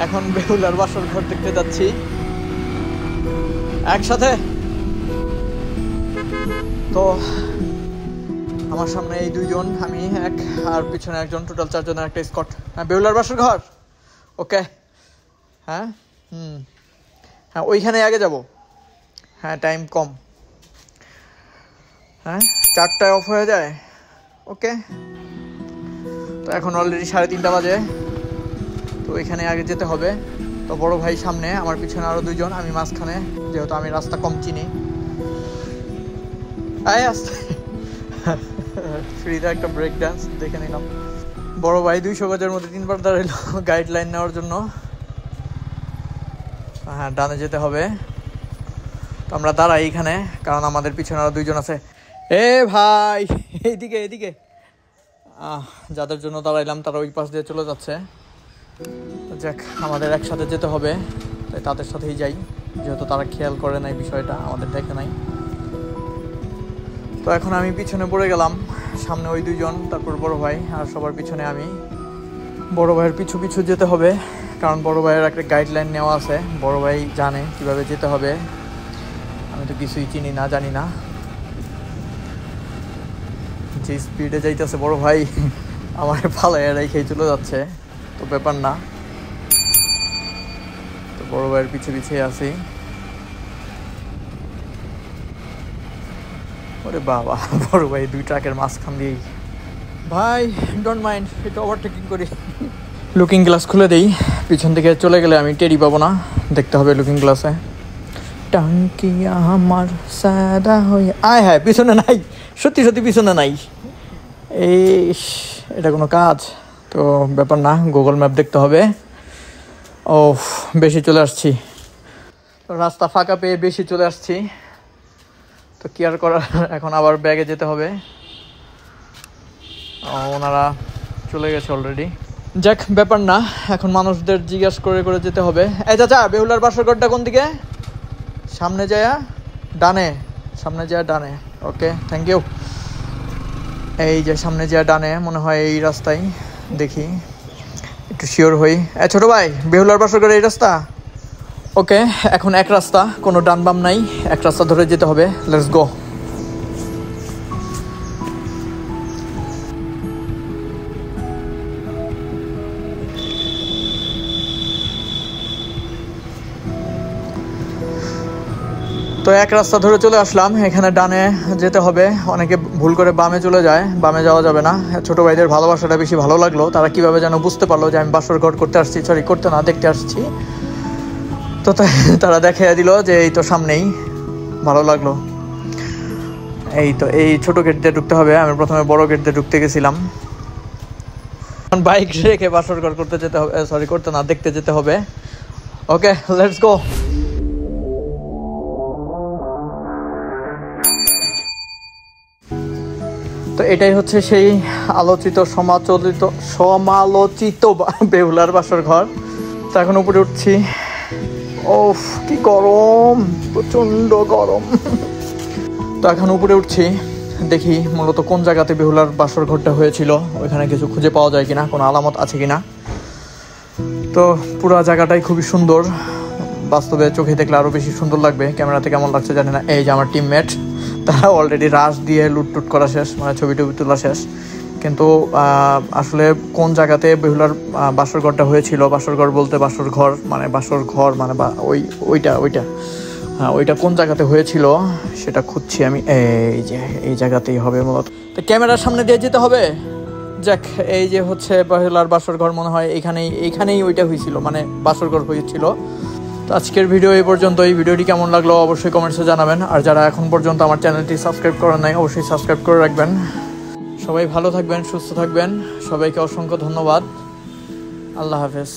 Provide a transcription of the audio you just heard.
এখন বেহুলার বাসর ঘর দেখতে যাচ্ছি একসাথে। তো আমার সামনে এই দুইজন, আমি এক আর পিছনে একজন, টোটাল 4 জনের একটা স্কট। হ্যাঁ, বেহুলার বাসর ঘর। ওকে, হ্যাঁ হ্যাঁ ওইখানে আগে যাব। হ্যাঁ, টাইম কম। হ্যাঁ, 4টায় অফ হয়ে যায়। ওকে, তো এখন অলরেডি 3:30 বাজে। তো ওইখানে আগে যেতে হবে। তো বড় ভাই সামনে, আমার পিছনে আরো 2 জন, আমি মাঝখানে, যেহেতু আমি রাস্তা কম চিনি। আসতে ফ্রিতে একটা ব্রেক ডান্স দেখে নিলাম। বড় ভাই 200 গজের মধ্যে 3বার দাঁড়াইলো গাইডলাইন নেওয়ার জন্য। হ্যাঁ, ডানে যেতে হবে। তো আমরা দাঁড়াই এখানে, কারণ আমাদের পিছনে আরো 2 জন আছে। এ ভাই, এইদিকে এইদিকে। যাদের জন্য দাঁড়াইলাম তারা ওই পাশ দিয়ে চলে যাচ্ছে। যাক, আমাদের একসাথে যেতে হবে, তাই তাদের সাথেই যাই, যেহেতু তারা খেয়াল করে নাই বিষয়টা, আমাদের দেখে নাই। তো এখন আমি পিছনে পড়ে গেলাম, সামনে ওই 2 জন, তারপর বড় ভাই, আর সবার পিছনে আমি। বড় ভাইয়ের পিছু পিছু যেতে হবে, কারণ বড় ভাইয়ের একটা গাইডলাইন নেওয়া আছে। বড় ভাই জানে কিভাবে যেতে হবে, আমি তো কিছুই চিনি না, জানি না। যে স্পিডে যাইতেছে বড় ভাই, আমার পালায় রেখেই চলে যাচ্ছে, তো ব্যাপার না। তো বড় ভাইয়ের পিছে পিছিয়ে আছি। ওরে বাবা, বড় ভাই 2 ট্রাকের মাঝখান দিয়েই। ভাই ডোন্ট মাইন্ড, একটু ওভারটেকিং করি। লুকিং গ্লাস খুলে দেই, পিছন থেকে চলে গেলে আমি টেরি পাবো না, দেখতে হবে লুকিং গ্লাসে। টাঙ্কি আমার সাদা হয়ে আয়, হ্যাঁ পিছনে নাই, সত্যি সত্যি পিছনে নাই। এটা কোনো কাজ? তো ব্যাপার না, গুগল ম্যাপ দেখতে হবে। ও, বেশি চলে আসছি, রাস্তা ফাঁকা পেয়ে বেশি চলে আসছি। তো কি আর করার, এখন আবার ব্যাগে যেতে হবে। ওনারা চলে গেছে অলরেডি। যাক, ব্যাপার না, এখন মানুষদের জিজ্ঞাসা করে করে যেতে হবে। এই চাচা, বেহুলার বাসর ঘরটা কোন দিকে? সামনে যায় ডানে, সামনে যায় ডানে। ওকে, থ্যাংক ইউ। এই যে সামনে যায় ডানে, মনে হয় এই রাস্তায়, দেখি একটু শিওর হই। ছোট ভাই, বেহুলার বাসর ঘর এই রাস্তা? ওকে, এখন এক রাস্তা, কোনো ডান বাম নাই, এক রাস্তা ধরে যেতে হবে। Let's go. তো এক রাস্তা ধরে চলে আসলাম, এখানে ডানে যেতে হবে। অনেকে ভুল করে বামে চলে যায়, বামে যাওয়া যাবে না। ছোট ভাইদের ভালোবাসাটা বেশি ভালো লাগলো, তারা কিভাবে যেন বুঝতে পারলো যে আমি বাসর ঘর করতে আসছি, সরি করতে না, দেখতে আসছি। তো তারা দেখাইয়া দিল যে এই তো সামনেই, ভালো লাগলো। এই তো এই ছোট গেট দিয়ে ঢুকতে হবে, আমি প্রথমে বড় গেট দিয়ে ঢুকতে গেছিলাম। বাইক রেখে বাসর ঘর করতে যেতে হবে, সরি করতে না, দেখতে যেতে হবে। ওকে, লেটস গো। তো এটাই হচ্ছে সেই আলোচিত সমালোচিত বেহুলার বাসর ঘর। তো এখন উপরে উঠছি। ওফ, কি গরম, প্রচন্ড গরম। তো এখন উপরে উঠছি, দেখি মূলত কোন জায়গাতে বেহুলার বাসর ঘরটা হয়েছিল, ওইখানে কিছু খুঁজে পাওয়া যায় কিনা, কোনো আলামত আছে কিনা। তো পুরো জায়গাটাই খুবই সুন্দর, বাস্তবে চোখে দেখলে আরো বেশি সুন্দর লাগবে, ক্যামেরাতে কেমন লাগছে জানি না। এই যে আমার টিমমেট, তারা অলরেডি রাশ দিয়ে লুটটুট করা শেষ, মানে ছবি টবি তোলা শেষ। কিন্তু আসলে কোন জায়গাতে বেহুলার বাসর ঘরটা হয়েছিল, বাসর ঘর বলতে বাসর ঘর মানে বাসর ঘর মানে ওইটা হ্যাঁ, ওইটা কোন জায়গাতে হয়েছিল সেটা খুঁজছি আমি। এই যে এই জায়গাতেই হবে মূলত। তো ক্যামেরার সামনে দিয়ে যেতে হবে। যাক, এই যে হচ্ছে বেহুলার বাসর ঘর, মনে হয় এইখানেই ওইটা হয়েছিল, মানে বাসর ঘর হয়েছিল। তো আজকের ভিডিও এই পর্যন্ত। এই ভিডিওটি কেমন লাগলো অবশ্যই কমেন্টসে জানাবেন, আর যারা এখন পর্যন্ত আমার চ্যানেলটি সাবস্ক্রাইব করেন নাই অবশ্যই সাবস্ক্রাইব করে রাখবেন। সবাই ভালো থাকবেন, সুস্থ থাকবেন, সবাইকে অসংখ্য ধন্যবাদ। আল্লাহ হাফেজ।